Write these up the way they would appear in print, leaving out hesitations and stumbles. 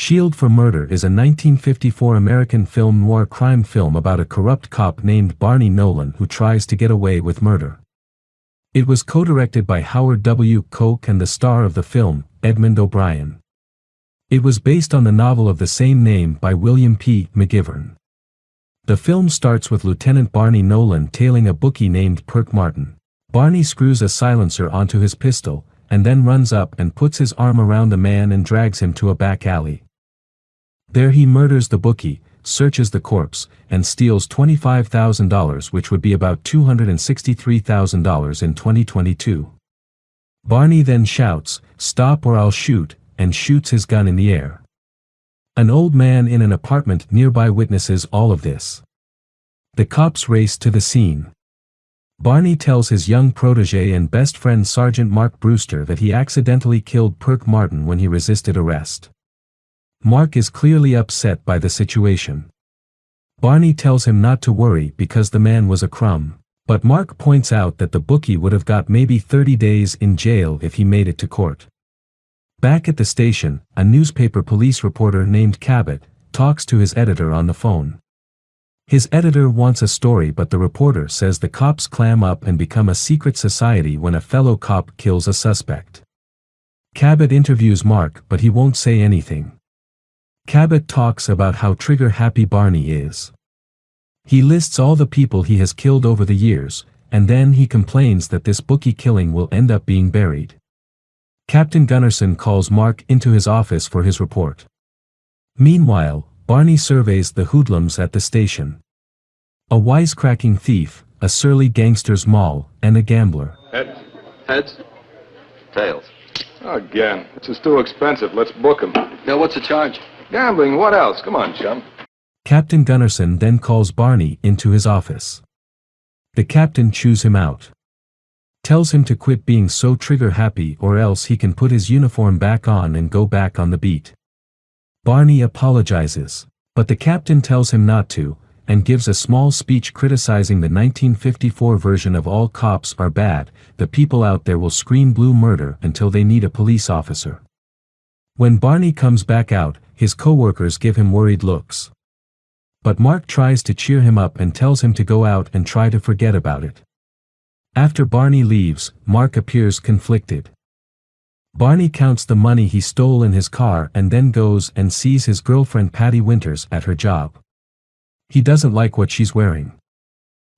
Shield for Murder is a 1954 American film noir crime film about a corrupt cop named Barney Nolan who tries to get away with murder. It was co-directed by Howard W. Koch and the star of the film, Edmond O'Brien. It was based on the novel of the same name by William P. McGivern. The film starts with Lieutenant Barney Nolan tailing a bookie named Perk Martin. Barney screws a silencer onto his pistol, and then runs up and puts his arm around the man and drags him to a back alley. There he murders the bookie, searches the corpse, and steals $25,000, which would be about $263,000 in 2022. Barney then shouts, "Stop or I'll shoot," and shoots his gun in the air. An old man in an apartment nearby witnesses all of this. The cops race to the scene. Barney tells his young protege and best friend Sergeant Mark Brewster that he accidentally killed Perk Martin when he resisted arrest. Mark is clearly upset by the situation. Barney tells him not to worry because the man was a crumb, but Mark points out that the bookie would have got maybe 30 days in jail if he made it to court. Back at the station, a newspaper police reporter named Cabot talks to his editor on the phone. His editor wants a story, but the reporter says the cops clam up and become a secret society when a fellow cop kills a suspect. Cabot interviews Mark, but he won't say anything. Cabot talks about how trigger-happy Barney is. He lists all the people he has killed over the years, and then he complains that this bookie killing will end up being buried. Captain Gunnarsson calls Mark into his office for his report. Meanwhile, Barney surveys the hoodlums at the station. A wisecracking thief, a surly gangster's moll, and a gambler. Heads? Tails. Again. This is too expensive. Let's book him. Bill, what's the charge? Gambling. What else? Come on, chum. Captain Gunnarsson then calls Barney into his office. The captain chews him out. Tells him to quit being so trigger-happy or else he can put his uniform back on and go back on the beat. Barney apologizes, but the captain tells him not to, and gives a small speech criticizing the 1954 version of "all cops are bad, the people out there will scream blue murder until they need a police officer." When Barney comes back out, his co-workers give him worried looks. But Mark tries to cheer him up and tells him to go out and try to forget about it. After Barney leaves, Mark appears conflicted. Barney counts the money he stole in his car and then goes and sees his girlfriend Patty Winters at her job. He doesn't like what she's wearing.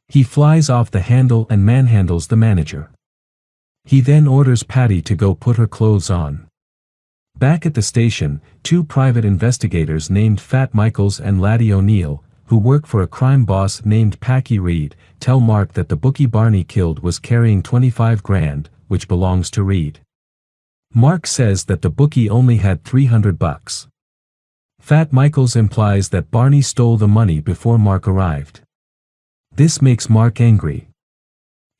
He flies off the handle and manhandles the manager. He then orders Patty to go put her clothes on. Back at the station, two private investigators named Fat Michaels and Laddie O'Neill, who work for a crime boss named Packy Reed, tell Mark that the bookie Barney killed was carrying 25 grand, which belongs to Reed. Mark says that the bookie only had $300. Fat Michaels implies that Barney stole the money before Mark arrived. This makes Mark angry.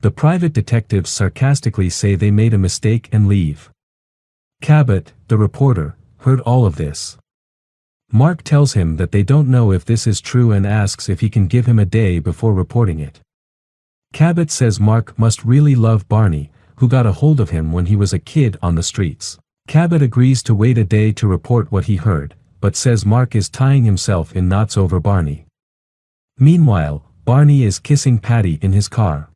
The private detectives sarcastically say they made a mistake and leave. Cabot, the reporter, heard all of this. Mark tells him that they don't know if this is true and asks if he can give him a day before reporting it. Cabot says Mark must really love Barney, who got a hold of him when he was a kid on the streets. Cabot agrees to wait a day to report what he heard, but says Mark is tying himself in knots over Barney. Meanwhile, Barney is kissing Patty in his car.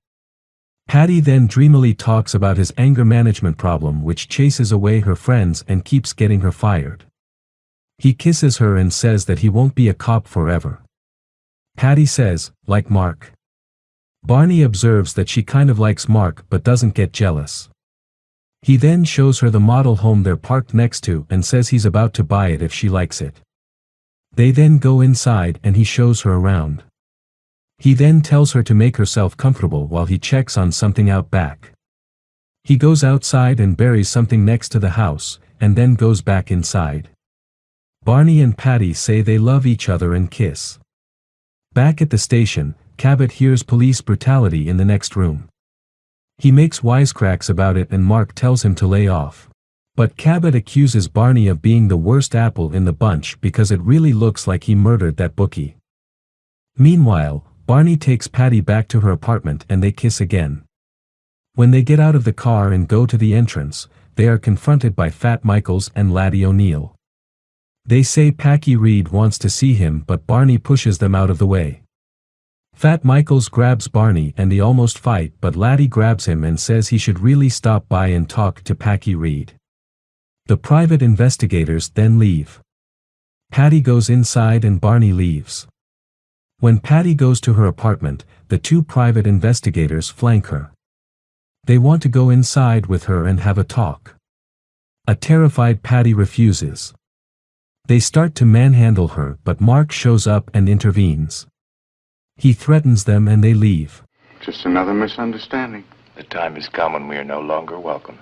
Patty then dreamily talks about his anger management problem, which chases away her friends and keeps getting her fired. He kisses her and says that he won't be a cop forever. Patty says, like Mark. Barney observes that she kind of likes Mark but doesn't get jealous. He then shows her the model home they're parked next to and says he's about to buy it if she likes it. They then go inside and he shows her around. He then tells her to make herself comfortable while he checks on something out back. He goes outside and buries something next to the house, and then goes back inside. Barney and Patty say they love each other and kiss. Back at the station, Cabot hears police brutality in the next room. He makes wisecracks about it and Mark tells him to lay off. But Cabot accuses Barney of being the worst apple in the bunch because it really looks like he murdered that bookie. Meanwhile, Barney takes Patty back to her apartment and they kiss again. When they get out of the car and go to the entrance, they are confronted by Fat Michaels and Laddie O'Neill. They say Packy Reed wants to see him, but Barney pushes them out of the way. Fat Michaels grabs Barney and they almost fight, but Laddie grabs him and says he should really stop by and talk to Packy Reed. The private investigators then leave. Patty goes inside and Barney leaves. When Patty goes to her apartment, the two private investigators flank her. They want to go inside with her and have a talk. A terrified Patty refuses. They start to manhandle her, but Mark shows up and intervenes. He threatens them and they leave. Just another misunderstanding. The time has come when we are no longer welcome.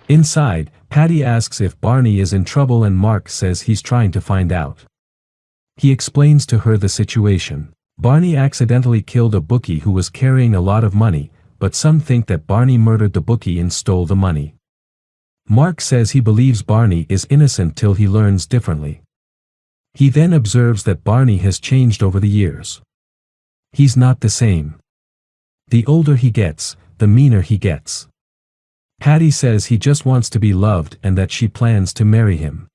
Inside, Patty asks if Barney is in trouble and Mark says he's trying to find out. He explains to her the situation. Barney accidentally killed a bookie who was carrying a lot of money, but some think that Barney murdered the bookie and stole the money. Mark says he believes Barney is innocent till he learns differently. He then observes that Barney has changed over the years. He's not the same. The older he gets, the meaner he gets. Patty says he just wants to be loved and that she plans to marry him.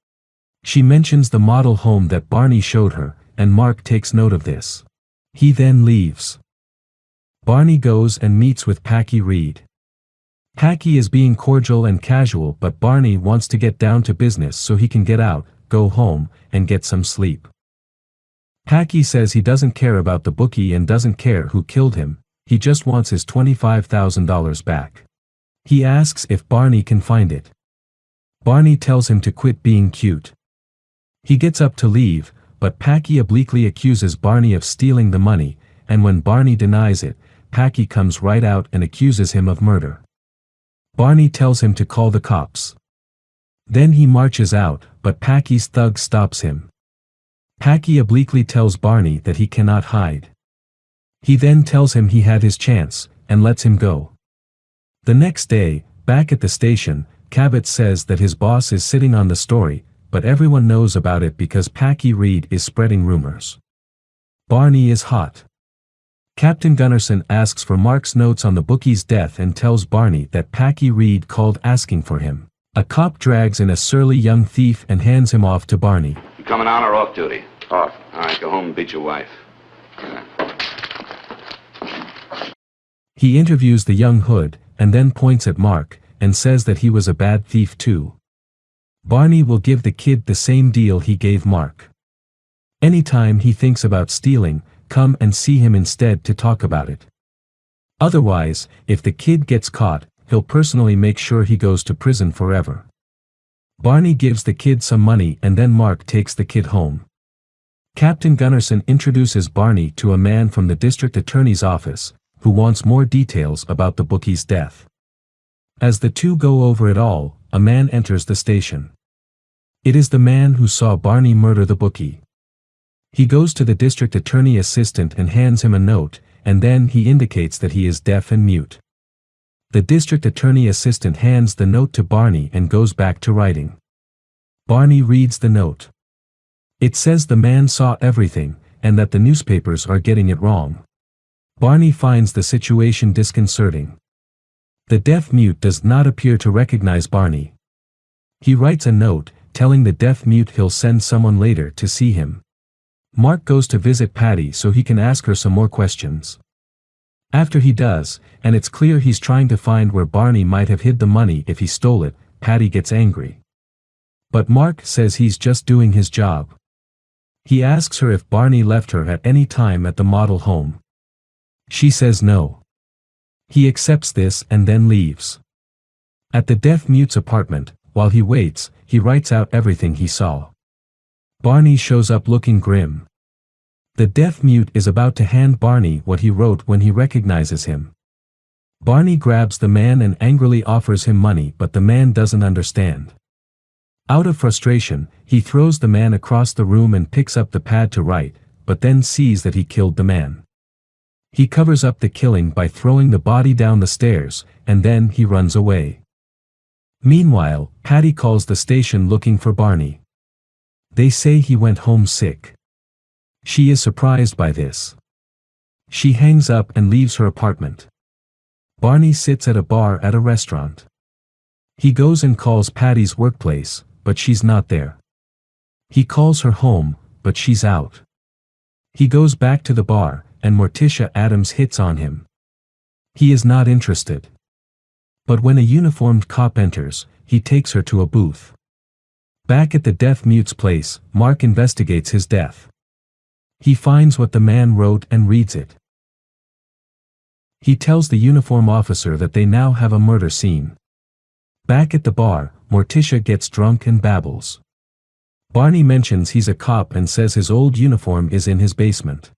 She mentions the model home that Barney showed her, and Mark takes note of this. He then leaves. Barney goes and meets with Packy Reed. Packy is being cordial and casual, but Barney wants to get down to business so he can get out, go home, and get some sleep. Packy says he doesn't care about the bookie and doesn't care who killed him, he just wants his $25,000 back. He asks if Barney can find it. Barney tells him to quit being cute. He gets up to leave, but Packy obliquely accuses Barney of stealing the money, and when Barney denies it, Packy comes right out and accuses him of murder. Barney tells him to call the cops. Then he marches out, but Packy's thug stops him. Packy obliquely tells Barney that he cannot hide. He then tells him he had his chance, and lets him go. The next day, back at the station, Cabot says that his boss is sitting on the story, but everyone knows about it because Packy Reed is spreading rumors. Barney is hot. Captain Gunnarsson asks for Mark's notes on the bookie's death and tells Barney that Packy Reed called asking for him. A cop drags in a surly young thief and hands him off to Barney. You coming on or off duty? Off. All right, go home and beat your wife. He interviews the young hood, and then points at Mark, and says that he was a bad thief too. Barney will give the kid the same deal he gave Mark. Anytime he thinks about stealing, come and see him instead to talk about it. Otherwise, if the kid gets caught, he'll personally make sure he goes to prison forever. Barney gives the kid some money and then Mark takes the kid home. Captain Gunnarsson introduces Barney to a man from the district attorney's office, who wants more details about the bookie's death. As the two go over it all, a man enters the station. It is the man who saw Barney murder the bookie. He goes to the district attorney assistant and hands him a note, and then he indicates that he is deaf and mute. The district attorney assistant hands the note to Barney and goes back to writing. Barney reads the note. It says the man saw everything, and that the newspapers are getting it wrong. Barney finds the situation disconcerting. The deaf-mute does not appear to recognize Barney. He writes a note, telling the deaf-mute he'll send someone later to see him. Mark goes to visit Patty so he can ask her some more questions. After he does, and it's clear he's trying to find where Barney might have hid the money if he stole it, Patty gets angry. But Mark says he's just doing his job. He asks her if Barney left her at any time at the model home. She says no. He accepts this and then leaves. At the deaf-mute's apartment, while he waits, he writes out everything he saw. Barney shows up looking grim. The deaf-mute is about to hand Barney what he wrote when he recognizes him. Barney grabs the man and angrily offers him money, but the man doesn't understand. Out of frustration, he throws the man across the room and picks up the pad to write, but then sees that he killed the man. He covers up the killing by throwing the body down the stairs, and then he runs away. Meanwhile, Patty calls the station looking for Barney. They say he went home sick. She is surprised by this. She hangs up and leaves her apartment. Barney sits at a bar at a restaurant. He goes and calls Patty's workplace, but she's not there. He calls her home, but she's out. He goes back to the bar, and Morticia Addams hits on him. He is not interested. But when a uniformed cop enters, he takes her to a booth. Back at the deaf mute's place, Mark investigates his death. He finds what the man wrote and reads it. He tells the uniform officer that they now have a murder scene. Back at the bar, Morticia gets drunk and babbles. Barney mentions he's a cop and says his old uniform is in his basement.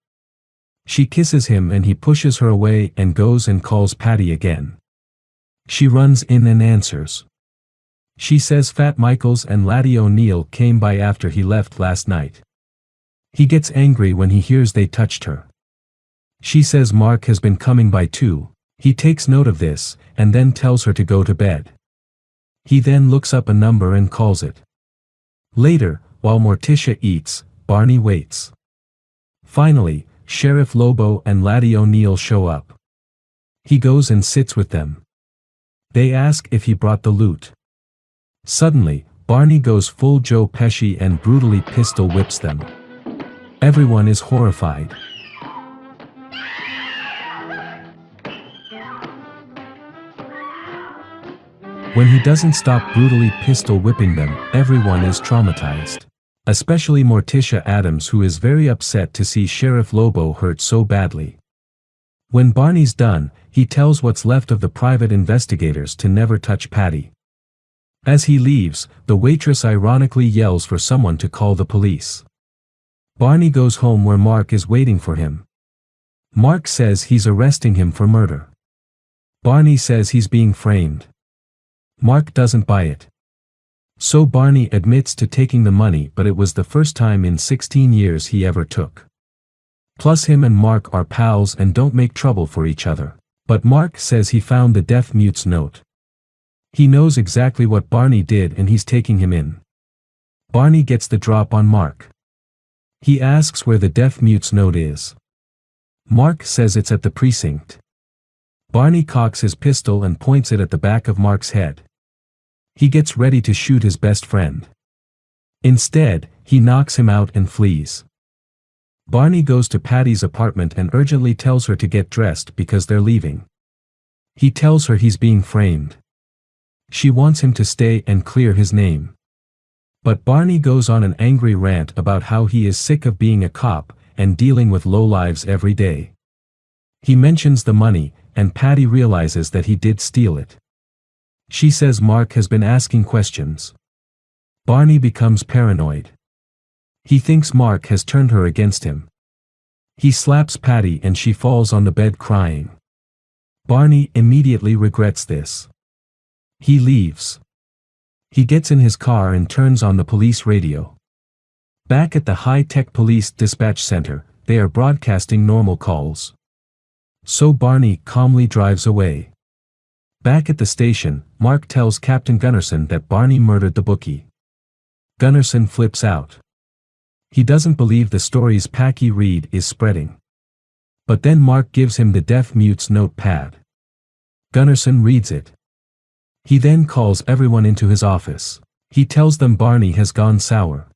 She kisses him and he pushes her away and goes and calls Patty again. She runs in and answers. She says Fat Michaels and Laddie O'Neill came by after he left last night. He gets angry when he hears they touched her. She says Mark has been coming by too. He takes note of this, and then tells her to go to bed. He then looks up a number and calls it. Later, while Morticia eats, Barney waits. Finally, Sheriff Lobo and Laddie O'Neill show up. He goes and sits with them. They ask if he brought the loot. Suddenly, Barney goes full Joe Pesci and brutally pistol whips them. Everyone is horrified. When he doesn't stop brutally pistol whipping them, everyone is traumatized. Especially Morticia Addams, who is very upset to see Sheriff Lobo hurt so badly. When Barney's done, he tells what's left of the private investigators to never touch Patty. As he leaves, the waitress ironically yells for someone to call the police. Barney goes home where Mark is waiting for him. Mark says he's arresting him for murder. Barney says he's being framed. Mark doesn't buy it. So Barney admits to taking the money, but it was the first time in 16 years he ever took. Plus him and Mark are pals and don't make trouble for each other. But Mark says he found the deaf mute's note. He knows exactly what Barney did and he's taking him in. Barney gets the drop on Mark. He asks where the deaf mute's note is. Mark says it's at the precinct. Barney cocks his pistol and points it at the back of Mark's head. He gets ready to shoot his best friend. Instead, he knocks him out and flees. Barney goes to Patty's apartment and urgently tells her to get dressed because they're leaving. He tells her he's being framed. She wants him to stay and clear his name. But Barney goes on an angry rant about how he is sick of being a cop and dealing with lowlives every day. He mentions the money, and Patty realizes that he did steal it. She says Mark has been asking questions. Barney becomes paranoid. He thinks Mark has turned her against him. He slaps Patty and she falls on the bed crying. Barney immediately regrets this. He leaves. He gets in his car and turns on the police radio. Back at the high-tech police dispatch center, they are broadcasting normal calls. So Barney calmly drives away. Back at the station, Mark tells Captain Gunnarsson that Barney murdered the bookie. Gunnarsson flips out. He doesn't believe the stories Packy Reed is spreading. But then Mark gives him the deaf mute's notepad. Gunnarsson reads it. He then calls everyone into his office. He tells them Barney has gone sour.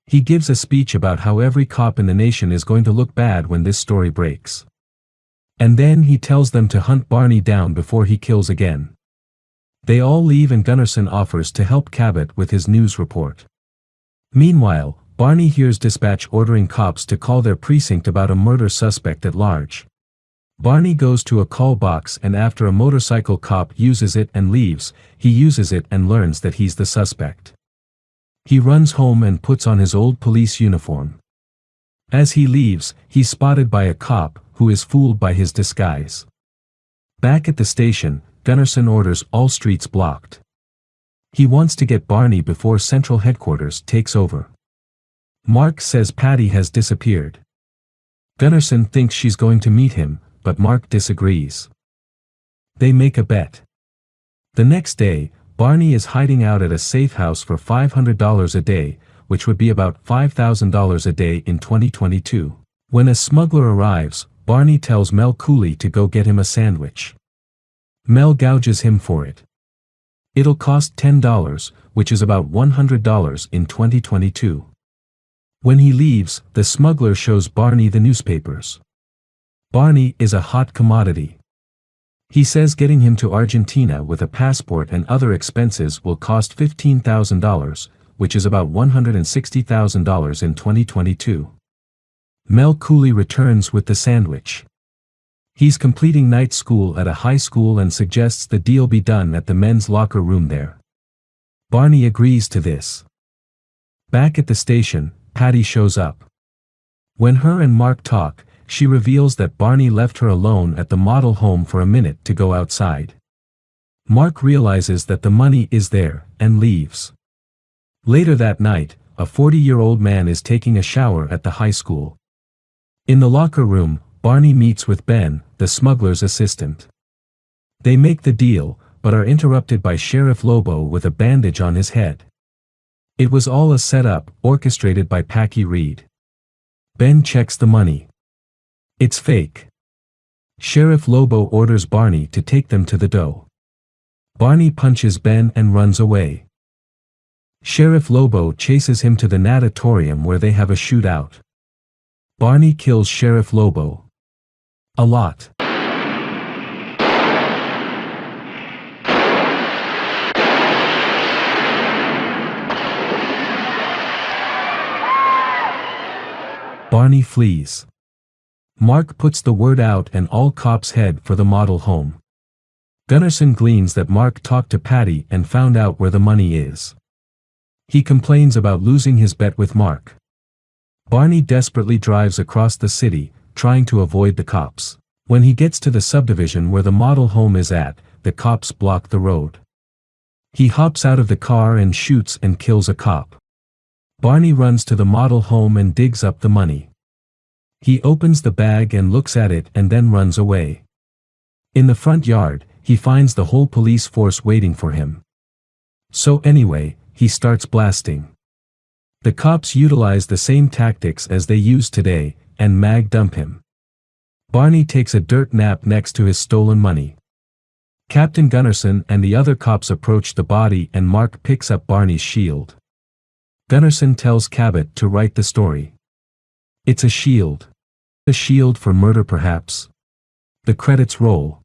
He gives a speech about how every cop in the nation is going to look bad when this story breaks. And then he tells them to hunt Barney down before he kills again. They all leave and Gunnarsson offers to help Cabot with his news report. Meanwhile, Barney hears dispatch ordering cops to call their precinct about a murder suspect at large. Barney goes to a call box and after a motorcycle cop uses it and leaves, he uses it and learns that he's the suspect. He runs home and puts on his old police uniform. As he leaves, he's spotted by a cop, who is fooled by his disguise. Back at the station, Gunnarsson orders all streets blocked. He wants to get Barney before Central Headquarters takes over. Mark says Patty has disappeared. Gunnarsson thinks she's going to meet him, but Mark disagrees. They make a bet. The next day, Barney is hiding out at a safe house for $500 a day, which would be about $5,000 a day in 2022. When a smuggler arrives, Barney tells Mel Cooley to go get him a sandwich. Mel gouges him for it. It'll cost $10, which is about $100 in 2022. When he leaves, the smuggler shows Barney the newspapers. Barney is a hot commodity. He says getting him to Argentina with a passport and other expenses will cost $15,000, which is about $160,000 in 2022. Mel Cooley returns with the sandwich. He's completing night school at a high school and suggests the deal be done at the men's locker room there. Barney agrees to this. Back at the station, Patty shows up. When her and Mark talk, she reveals that Barney left her alone at the model home for a minute to go outside. Mark realizes that the money is there, and leaves. Later that night, a 40-year-old man is taking a shower at the high school. In the locker room, Barney meets with Ben, the smuggler's assistant. They make the deal, but are interrupted by Sheriff Lobo with a bandage on his head. It was all a setup, orchestrated by Packy Reed. Ben checks the money. It's fake. Sheriff Lobo orders Barney to take them to the dough. Barney punches Ben and runs away. Sheriff Lobo chases him to the natatorium where they have a shootout. Barney kills Sheriff Lobo. A lot. Barney flees. Mark puts the word out and all cops head for the model home. Gunnarsson gleans that Mark talked to Patty and found out where the money is. He complains about losing his bet with Mark. Barney desperately drives across the city, trying to avoid the cops. When he gets to the subdivision where the model home is at, the cops block the road. He hops out of the car and shoots and kills a cop. Barney runs to the model home and digs up the money. He opens the bag and looks at it and then runs away. In the front yard, he finds the whole police force waiting for him. So anyway, he starts blasting. The cops utilize the same tactics as they use today, and mag dump him. Barney takes a dirt nap next to his stolen money. Captain Gunnarsson and the other cops approach the body and Mark picks up Barney's shield. Gunnarsson tells Cabot to write the story. It's a shield. A shield for murder perhaps. The credits roll.